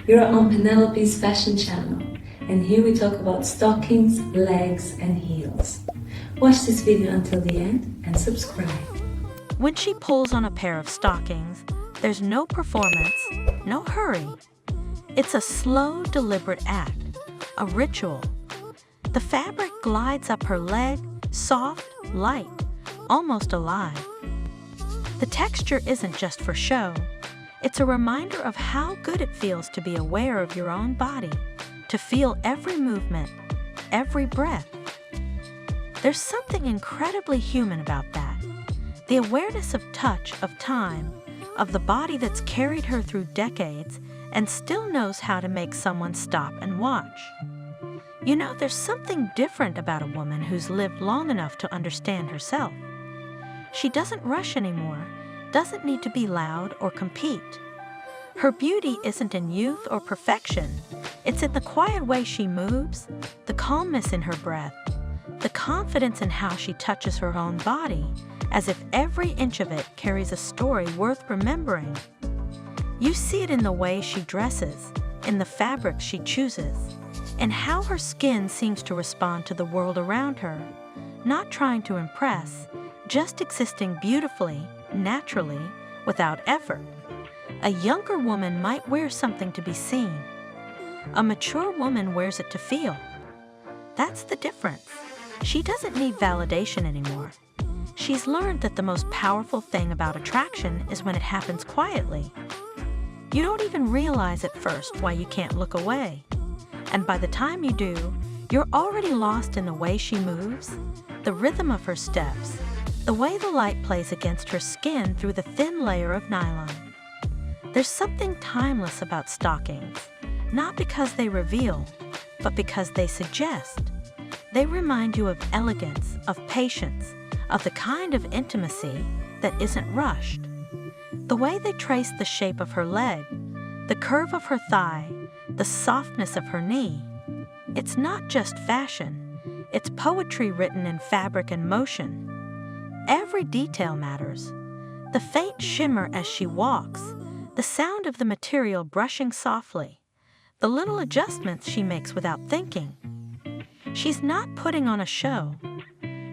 You're on Penelope's fashion channel, and here we talk about stockings, legs, and heels. Watch this video until the end and subscribe. When she pulls on a pair of stockings, there's no performance, no hurry. It's a slow, deliberate act, a ritual. The fabric glides up her leg, soft, light, almost alive. The texture isn't just for show. It's a reminder of how good it feels to be aware of your own body, to feel every movement, every breath. There's something incredibly human about that. The awareness of touch, of time, of the body that's carried her through decades and still knows how to make someone stop and watch. You know, there's something different about a woman who's lived long enough to understand herself. She doesn't rush anymore, doesn't need to be loud or compete. Her beauty isn't in youth or perfection. It's in the quiet way she moves, the calmness in her breath, the confidence in how she touches her own body, as if every inch of it carries a story worth remembering. You see it in the way she dresses, in the fabric she chooses, and how her skin seems to respond to the world around her, not trying to impress, just existing beautifully, naturally, without effort. A younger woman might wear something to be seen. A mature woman wears it to feel. That's the difference. She doesn't need validation anymore. She's learned that the most powerful thing about attraction is when it happens quietly. You don't even realize at first why you can't look away. And by the time you do, you're already lost in the way she moves, the rhythm of her steps, the way the light plays against her skin through the thin layer of nylon. There's something timeless about stockings, not because they reveal, but because they suggest. They remind you of elegance, of patience, of the kind of intimacy that isn't rushed. The way they trace the shape of her leg, the curve of her thigh, the softness of her knee. It's not just fashion, it's poetry written in fabric and motion. Every detail matters. The faint shimmer as she walks, the sound of the material brushing softly, the little adjustments she makes without thinking. She's not putting on a show.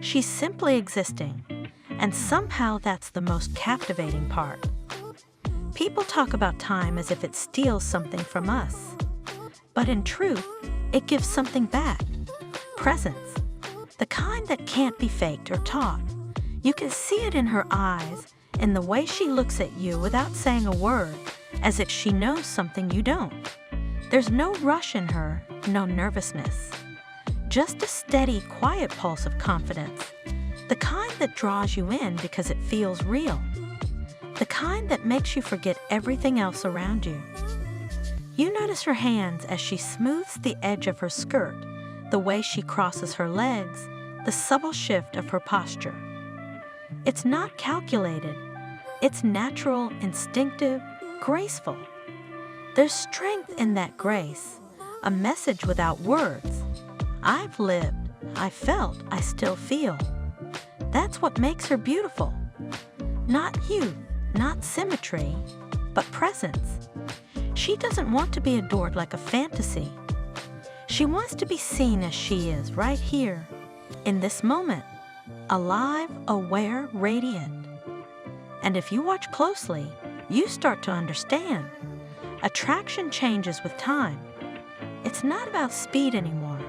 She's simply existing, and somehow that's the most captivating part. People talk about time as if it steals something from us. But in truth, it gives something back. Presence. The kind that can't be faked or taught. You can see it in her eyes, in the way she looks at you without saying a word, as if she knows something you don't. There's no rush in her, no nervousness. Just a steady, quiet pulse of confidence. The kind that draws you in because it feels real. The kind that makes you forget everything else around you. You notice her hands as she smooths the edge of her skirt, the way she crosses her legs, the subtle shift of her posture. It's not calculated. It's natural, instinctive, graceful. There's strength in that grace, a message without words. I've lived, I felt, I still feel. That's what makes her beautiful. Not youth, not symmetry, but presence. She doesn't want to be adored like a fantasy. She wants to be seen as she is right here, in this moment, alive, aware, radiant. And if you watch closely, you start to understand. Attraction changes with time. It's not about speed anymore.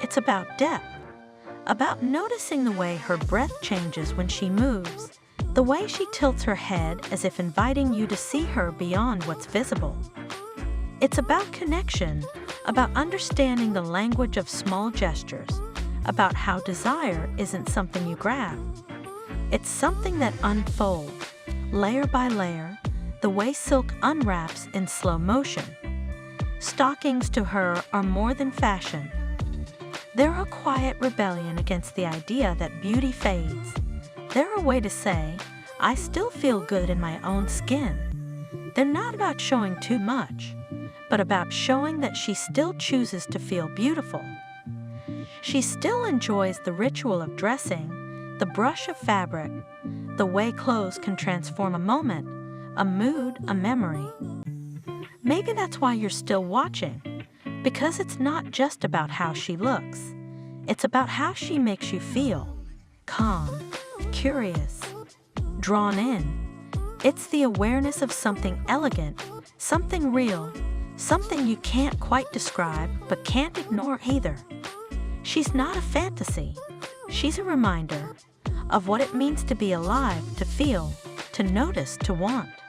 It's about depth, about noticing the way her breath changes when she moves, the way she tilts her head as if inviting you to see her beyond what's visible. It's about connection, about understanding the language of small gestures, about how desire isn't something you grab. It's something that unfolds, layer by layer, the way silk unwraps in slow motion. Stockings to her are more than fashion. They're a quiet rebellion against the idea that beauty fades. They're a way to say, I still feel good in my own skin. They're not about showing too much, but about showing that she still chooses to feel beautiful. She still enjoys the ritual of dressing, the brush of fabric, the way clothes can transform a moment, a mood, a memory. Maybe that's why you're still watching, because it's not just about how she looks. It's about how she makes you feel. Calm, curious, drawn in. It's the awareness of something elegant, something real, something you can't quite describe but can't ignore either. She's not a fantasy. She's a reminder of what it means to be alive, to feel, to notice, to want.